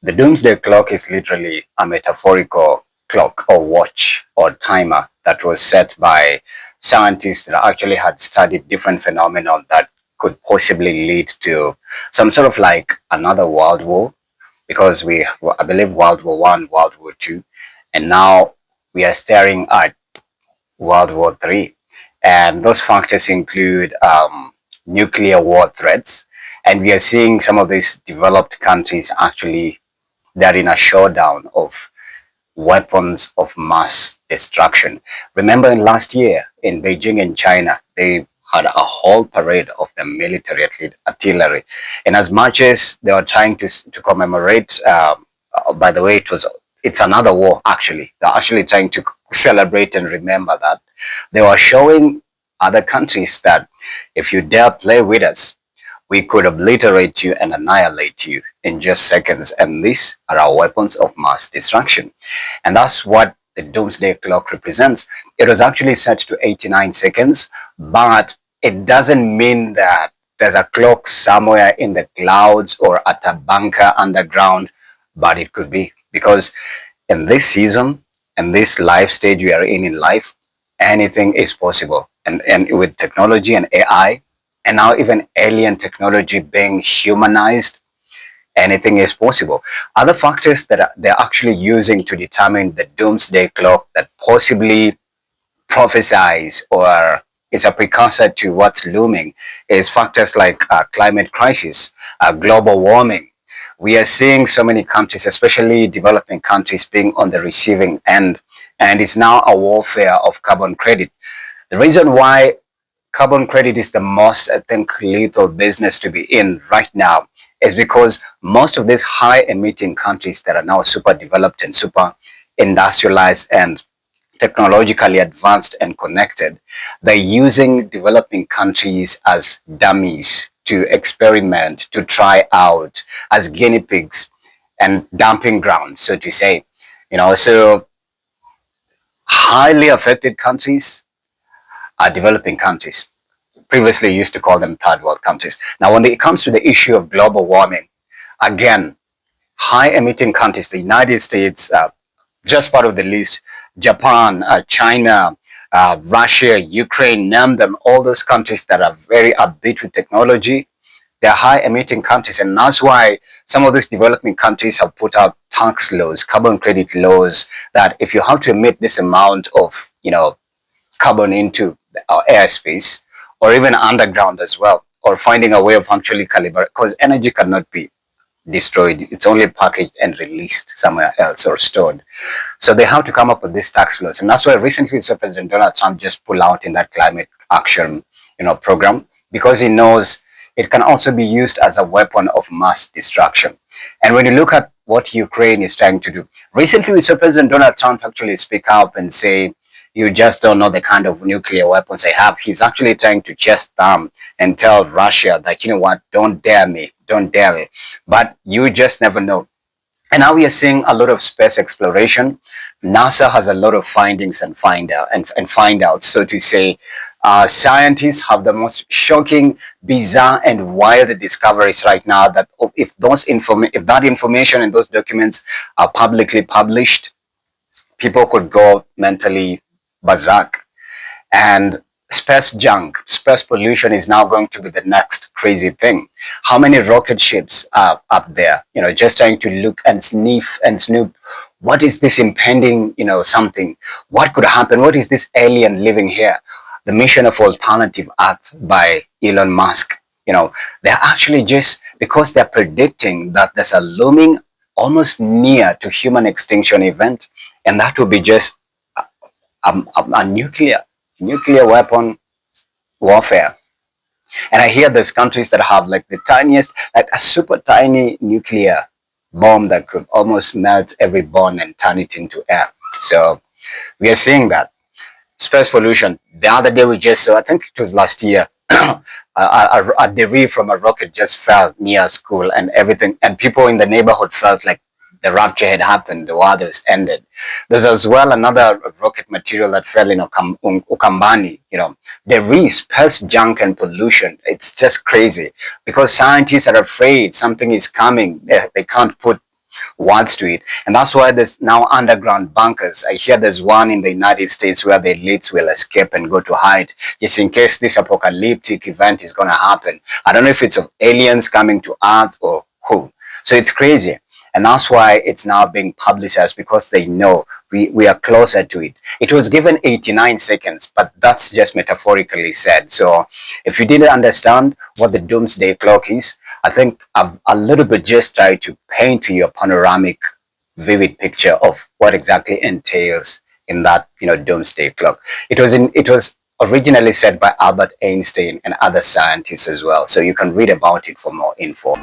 The doomsday clock is literally a metaphorical clock or watch or timer that was set by scientists that actually had studied different phenomena that could possibly lead to some sort of like another world war, because I believe World War One, World War Two, and now we are staring at World War Three, and those factors include nuclear war threats, and we are seeing some of these developed countries actually they're in a showdown of weapons of mass destruction. Remember, in last year in Beijing in China, they had a whole parade of the military artillery, and as much as they were trying to commemorate, by the way, it's another war. Actually, they're actually trying to celebrate and remember that they were showing other countries that if you dare play with us, we could obliterate you and annihilate you in just seconds. And these are our weapons of mass destruction. And that's what the doomsday clock represents. It was actually set to 89 seconds, but it doesn't mean that there's a clock somewhere in the clouds or at a bunker underground, but it could be, because in this season and this life stage we are in life, anything is possible. And with technology and AI, and now even alien technology being humanized, anything is possible. Other factors that they're actually using to determine the doomsday clock that possibly prophesies or is a precursor to what's looming is factors like climate crisis, global warming. We are seeing so many countries, especially developing countries, being on the receiving end, and it's now a warfare of carbon credit. The reason why carbon credit is the most, I think, lethal business to be in right now is because most of these high emitting countries that are now super developed and super industrialized and technologically advanced and connected, they're using developing countries as dummies to experiment, to try out, as guinea pigs and dumping grounds, so to say. So highly affected countries are developing countries. Previously used to call them third world countries. Now, when it comes to the issue of global warming, again, high emitting countries, the United States, just part of the list, Japan, China, Russia, Ukraine, name them, all those countries that are very upbeat with technology, they're high emitting countries. And that's why some of these developing countries have put out tax laws, carbon credit laws, that if you have to emit this amount of, carbon into our airspace, or even underground as well, or finding a way of actually calibrate, because energy cannot be destroyed. It's only packaged and released somewhere else or stored. So they have to come up with these tax laws. And that's why recently so President Donald Trump just pulled out in that climate action, program, because he knows it can also be used as a weapon of mass destruction. And when you look at what Ukraine is trying to do, recently we saw President Donald Trump actually speak up and say, you just don't know the kind of nuclear weapons they have. He's actually trying to chest them and tell Russia that, you know what, don't dare me, don't dare me. But you just never know. And now we are seeing a lot of space exploration. NASA has a lot of findings and find outs, so to say. Scientists have the most shocking, bizarre, and wild discoveries right now. That if that information and those documents are publicly published, people could go mentally berserk. And space junk, space pollution is now going to be the next crazy thing. How many rocket ships are up there, just trying to look and sniff and snoop? What is this impending, something? What could happen? What is this alien living here? The mission of Alternative Earth by Elon Musk, they're actually just, because they're predicting that there's a looming, almost near to human extinction event, and that will be just a nuclear weapon warfare. And I hear there's countries that have like the tiniest, like a super tiny nuclear bomb that could almost melt every bone and turn it into air. So we are seeing that. Space pollution. The other day we just saw, I think it was last year, a debris from a rocket just fell near school and everything, and people in the neighborhood felt like the rapture had happened, the war was ended. There's as well another rocket material that fell in Ukambani, debris, space junk and pollution. It's just crazy because scientists are afraid something is coming. They can't put words to it. And that's why there's now underground bunkers. I hear there's one in the United States where the elites will escape and go to hide just in case this apocalyptic event is going to happen. I don't know if it's of aliens coming to Earth or who. So it's crazy. And that's why it's now being publicized, because they know we are closer to it. It was given 89 seconds, but that's just metaphorically said. So if you didn't understand what the doomsday clock is, I think I've a little bit just tried to paint to you a panoramic, vivid picture of what exactly entails in that, doomsday clock. It was originally said by Albert Einstein and other scientists as well. So you can read about it for more info.